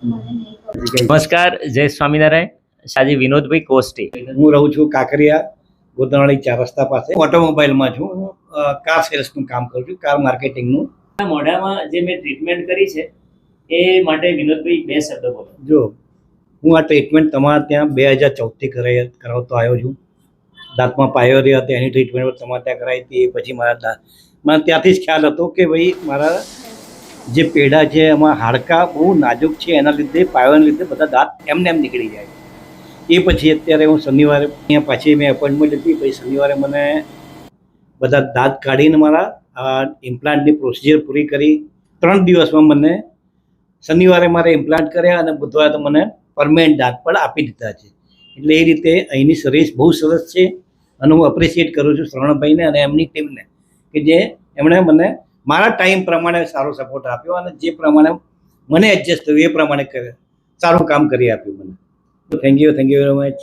નમસ્કાર, જય સ્વામિનારાયણ. સાજી વિનોદભાઈ કોસ્ટી. હું રહું છું કાંકરિયા ગોદનાળી 4 રસ્તા પાસે. ઓટોમોબાઈલમાં છું. હું કાર સેલ્સનું કામ કરું છું, કાર માર્કેટિંગનું. મોઢામાં જે મેં ટ્રીટમેન્ટ કરી છે એ માટે વિનોદભાઈ 2 શબ્દો બોલો. જો હું આ ટ્રીટમેન્ટ તમારા ત્યાં 2014થી કરાવતો આવ્યો છું. દાંતમાં પાયોરી હતી, એની ટ્રીટમેન્ટ તમારે ત્યાં કરાવી હતી. પછી મને ત્યાંથી જ ખ્યાલ હતો કે ભાઈ મારા જે પેઢા છે એમાં હાડકાં બહુ નાજુક છે, એના લીધે પાયોના લીધે બધા દાંત એમને એમ નીકળી જાય. એ પછી અત્યારે હું શનિવારે અહીંયા પાછી મેં એપોઇન્ટમેન્ટ લીધી. પછી શનિવારે મને બધા દાંત કાઢીને મારા ઇમ્પ્લાન્ટની પ્રોસિજર પૂરી કરી. 3 દિવસમાં મને શનિવારે મારે ઇમ્પ્લાન્ટ કર્યા અને બુધવારે તો મને પરમેનન્ટ દાંત પણ આપી દીધા છે. એટલે એ રીતે અહીંની સર્વિસ બહુ સરસ છે અને હું એપ્રિશિએટ કરું છું શ્રવણભાઈને અને એમની ટીમને કે જે એમણે મને મારા ટાઈમ પ્રમાણે સારો સપોર્ટ આપ્યો અને જે પ્રમાણે મને એડજસ્ટ થયું એ પ્રમાણે સારું કામ કરી આપ્યું મને. Thank you very much.